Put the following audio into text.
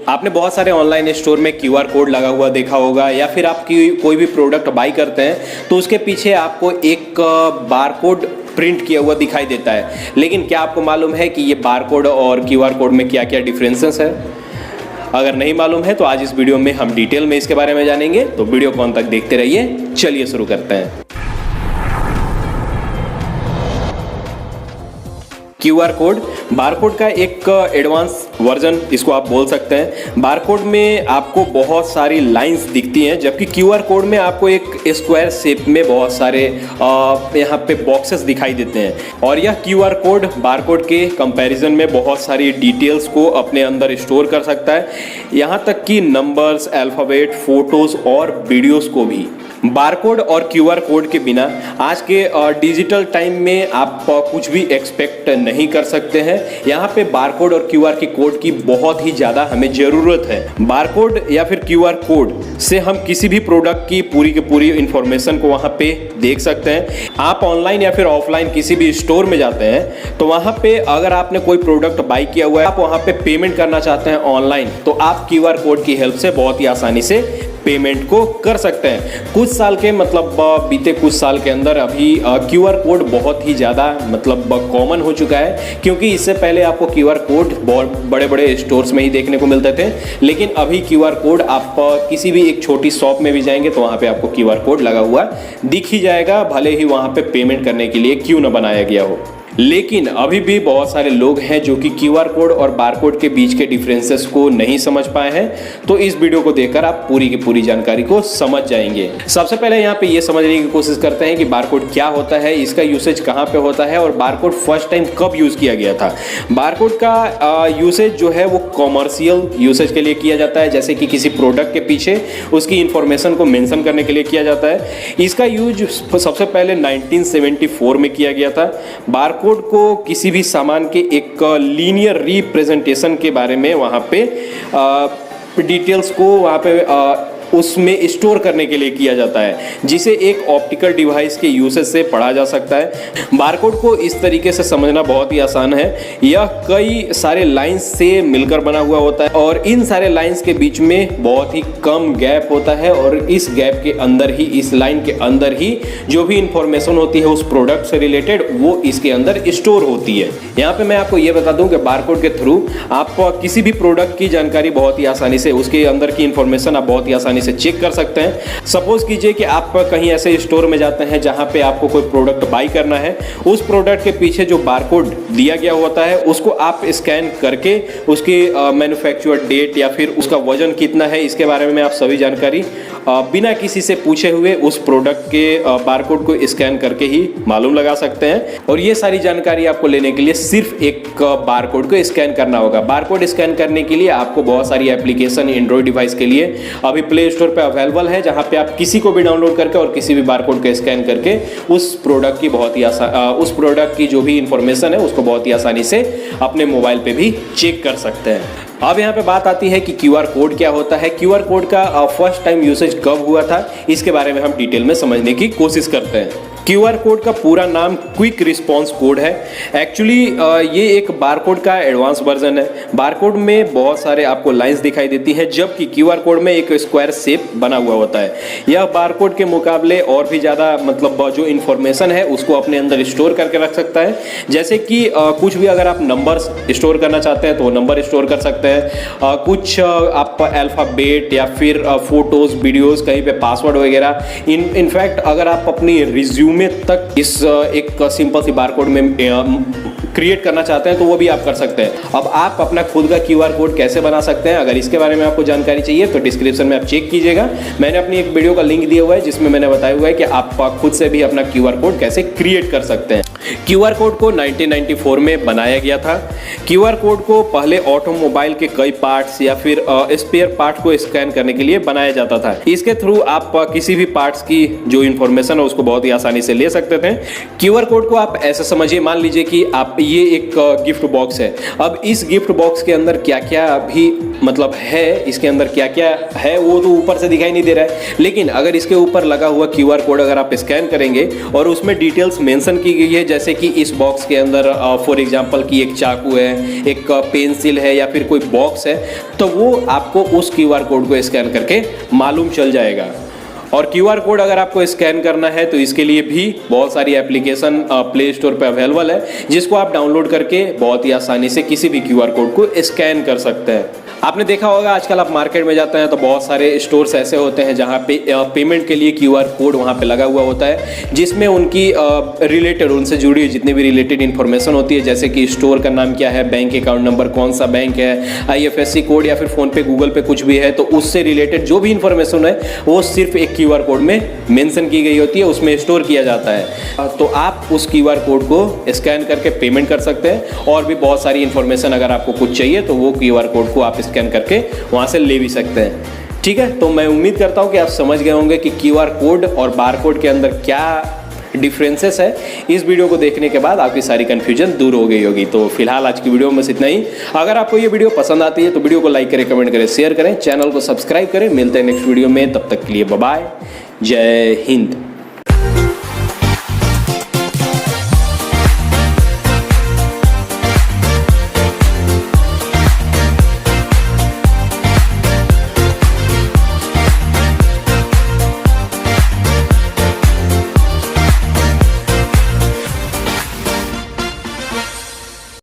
आपने बहुत सारे ऑनलाइन स्टोर में क्यूआर कोड लगा हुआ देखा होगा, या फिर आप कोई भी प्रोडक्ट बाई करते हैं तो उसके पीछे आपको एक बारकोड प्रिंट किया हुआ दिखाई देता है। लेकिन क्या आपको मालूम है कि ये बारकोड और क्यूआर कोड में क्या क्या डिफरेंसेस है? अगर नहीं मालूम है तो आज इस वीडियो में हम डिटेल में इसके बारे में जानेंगे, तो वीडियो को अंत तक देखते रहिए। चलिए शुरू करते हैं। क्यूआर कोड बारकोड का एक एडवांस वर्जन इसको आप बोल सकते हैं। बारकोड में आपको बहुत सारी लाइंस दिखती हैं, जबकि क्यूआर कोड में आपको एक स्क्वायर शेप में बहुत सारे यहाँ पे बॉक्सेस दिखाई देते हैं। और यह क्यूआर कोड बारकोड के कंपैरिजन में बहुत सारी डिटेल्स को अपने अंदर स्टोर कर सकता है, यहाँ तक कि नंबर्स, अल्फ़ाबेट, फोटोज और वीडियोस को भी। बारकोड और क्यूआर कोड के बिना आज के डिजिटल टाइम में आप कुछ भी एक्सपेक्ट नहीं कर सकते हैं। यहाँ पे बारकोड और क्यूआर की कोड की बहुत ही ज़्यादा हमें ज़रूरत है। बारकोड या फिर क्यूआर कोड से हम किसी भी प्रोडक्ट की पूरी इंफॉर्मेशन को वहाँ पे देख सकते हैं। आप ऑनलाइन या फिर ऑफलाइन किसी भी स्टोर में जाते हैं तो वहाँ पे अगर आपने कोई प्रोडक्ट बाई किया हुआ है, आप वहाँ पे पेमेंट करना चाहते हैं ऑनलाइन, तो आप क्यूआर कोड की हेल्प से बहुत ही आसानी से पेमेंट को कर सकते हैं। कुछ साल के बीते कुछ साल के अंदर अभी क्यूआर कोड बहुत ही ज़्यादा कॉमन हो चुका है, क्योंकि इससे पहले आपको क्यूआर कोड बहुत बड़े बड़े स्टोर्स में ही देखने को मिलते थे। लेकिन अभी क्यूआर कोड आप किसी भी एक छोटी शॉप में भी जाएंगे तो वहाँ पे आपको क्यूआर कोड लगा हुआ दिख ही जाएगा, भले ही वहाँ पे पेमेंट करने के लिए क्यों न बनाया गया हो। लेकिन अभी भी बहुत सारे लोग हैं जो कि क्यूआर कोड और बारकोड के बीच के डिफरेंसेस को नहीं समझ पाए हैं। तो इस वीडियो को देखकर आप पूरी की पूरी जानकारी को समझ जाएंगे। सबसे पहले यहाँ पे ये समझने की कोशिश करते हैं कि बारकोड क्या होता है, इसका यूसेज कहाँ पे होता है और बारकोड फर्स्ट टाइम कब यूज किया गया था। बारकोड का यूसेज जो है वो कॉमर्शियल यूसेज के लिए किया जाता है, जैसे कि किसी प्रोडक्ट के पीछे उसकी इंफॉर्मेशन को मेंशन करने के लिए किया जाता है। इसका यूज सबसे पहले 1974 में किया गया था। बारकोड को किसी भी सामान के एक लीनियर रिप्रेजेंटेशन के बारे में वहाँ पे डिटेल्स को वहाँ पे उसमें स्टोर करने के लिए किया जाता है, जिसे एक ऑप्टिकल डिवाइस के यूसेज से पढ़ा जा सकता है। बारकोड को इस तरीके से समझना बहुत ही आसान है। यह कई सारे लाइंस से मिलकर बना हुआ होता है और इन सारे लाइंस के बीच में बहुत ही कम गैप होता है, और इस गैप के अंदर ही, इस लाइन के अंदर ही जो भी इंफॉर्मेशन होती है उस प्रोडक्ट से रिलेटेड, वो इसके अंदर स्टोर होती है। यहाँ पे मैं आपको ये बता दूं कि बारकोड के थ्रू आप किसी भी प्रोडक्ट की जानकारी बहुत ही आसानी से, उसके अंदर की इंफॉर्मेशन आप बहुत ही आसानी से चेक कर सकते हैं। सपोज कीजिए कि आप कहीं ऐसे स्टोर में जाते हैं जहां पे आपको कोई प्रोडक्ट बाई करना है, उस प्रोडक्ट के पीछे जो बारकोड दिया गया होता है उसको आप स्कैन करके उसकी मैन्युफैक्चर डेट या फिर उसका वजन कितना है, इसके बारे में आप सभी जानकारी बिना किसी से पूछे हुए उस प्रोडक्ट के बारकोड को स्कैन करके ही मालूम लगा सकते हैं। और ये सारी जानकारी आपको लेने के लिए सिर्फ एक बारकोड को स्कैन करना होगा। बारकोड स्कैन करने के लिए आपको बहुत सारी एप्लीकेशन एंड्रॉइड डिवाइस के लिए अभी प्ले स्टोर पे अवेलेबल है, जहां पे आप किसी को भी डाउनलोड करके और किसी भी बारकोड को स्कैन करके उस प्रोडक्ट की जो भी इंफॉर्मेशन है उसको बहुत ही आसानी से अपने मोबाइल पे भी चेक कर सकते हैं। अब यहाँ पे बात आती है कि क्यूआर कोड क्या होता है। क्यूआर कोड का फर्स्ट टाइम यूसेज कब हुआ था, इसके बारे में हम डिटेल में समझने की कोशिश करते हैं। क्यूआर कोड का पूरा नाम क्विक रिस्पॉन्स कोड है। एक्चुअली ये एक बारकोड का एडवांस वर्जन है। बारकोड में बहुत सारे आपको लाइंस दिखाई देती हैं, जबकि क्यूआर कोड में एक स्क्वायर शेप बना हुआ होता है। यह बारकोड के मुकाबले और भी ज़्यादा जो इन्फॉर्मेशन है उसको अपने अंदर स्टोर करके रख सकता है। जैसे कि कुछ भी अगर आप नंबर्स स्टोर करना चाहते हैं तो वो नंबर स्टोर कर सकते हैं। कुछ आप अल्फ़ाबेट या फिर फोटोज़, वीडियोज़, कहीं पे पासवर्ड वगैरह, इनफैक्ट अगर आप अपनी रिज्यूमे तक इस एक सिंपल सी बारकोड में क्रिएट करना चाहते हैं तो वो भी आप कर सकते हैं। अब आप अपना खुद का क्यूआर कोड कैसे बना सकते हैं, अगर इसके बारे में आपको जानकारी चाहिए तो डिस्क्रिप्शन में आप चेक कीजिएगा। मैंने अपनी एक वीडियो का लिंक दिया हुआ है जिसमें मैंने बताया हुआ है कि आप खुद से भी अपना क्यूआर कोड कैसे क्रिएट कर सकते हैं। क्यूआर कोड को 1994 में बनाया गया था। क्यूआर कोड को पहले ऑटोमोबाइल के कई पार्ट्स या फिर स्पेयर पार्ट को स्कैन करने के लिए बनाया जाता था। इसके थ्रू आप किसी भी पार्ट्स की जो इंफॉर्मेशन है उसको बहुत ही आसानी से ले सकते थे। क्यूआर कोड को आप ऐसे समझिए, मान लीजिए कि आप ये एक गिफ्ट बॉक्स है। अब इस गिफ्ट बॉक्स के अंदर क्या क्या भी मतलब है, इसके अंदर क्या क्या है वो तो ऊपर से दिखाई नहीं दे रहा है, लेकिन अगर इसके ऊपर लगा हुआ QR कोड अगर आप स्कैन करेंगे और उसमें डिटेल्स मेंशन की गई है, जैसे कि इस बॉक्स के अंदर फॉर एग्जांपल कि एक चाकू है, एक पेंसिल है या फिर कोई बॉक्स है, तो वो आपको उस QR कोड को स्कैन करके मालूम चल जाएगा। और QR कोड अगर आपको स्कैन करना है तो इसके लिए भी बहुत सारी एप्लीकेशन प्ले स्टोर पे अवेलेबल है, जिसको आप डाउनलोड करके बहुत ही आसानी से किसी भी QR कोड को स्कैन कर सकते हैं। आपने देखा होगा आजकल आप मार्केट में जाते हैं तो बहुत सारे स्टोर्स ऐसे होते हैं जहाँ पे पेमेंट के लिए QR कोड वहाँ पे लगा हुआ होता है, जिसमें उनकी रिलेटेड, उनसे जुड़ी हुई जितनी भी रिलेटेड इन्फॉर्मेशन होती है, जैसे कि स्टोर का नाम क्या है, बैंक अकाउंट नंबर, कौन सा बैंक है, IFSC कोड या फिर फ़ोन पे, गूगल पे कुछ भी है, तो उससे रिलेटेड जो भी इन्फॉर्मेशन है वो सिर्फ एक QR कोड में मेंशन की गई होती है, उसमें स्टोर किया जाता है। तो आप उस QR कोड को स्कैन करके पेमेंट कर सकते हैं, और भी बहुत सारी इन्फॉर्मेशन अगर आपको कुछ चाहिए तो वो QR कोड को आप स्कैन करके वहाँ से ले भी सकते हैं। ठीक है, तो मैं उम्मीद करता हूँ कि आप समझ गए होंगे कि QR कोड और बारकोड के अंदर क्या डिफरेंसेस है। इस वीडियो को देखने के बाद आपकी सारी कन्फ्यूजन दूर हो गई होगी। तो फिलहाल आज की वीडियो में बस इतना ही। अगर आपको ये वीडियो पसंद आती है तो वीडियो को लाइक करें, कमेंट करें, शेयर करें, चैनल को सब्सक्राइब करें। मिलते हैं नेक्स्ट वीडियो में, तब तक के लिए बाय बाय, जय हिंद।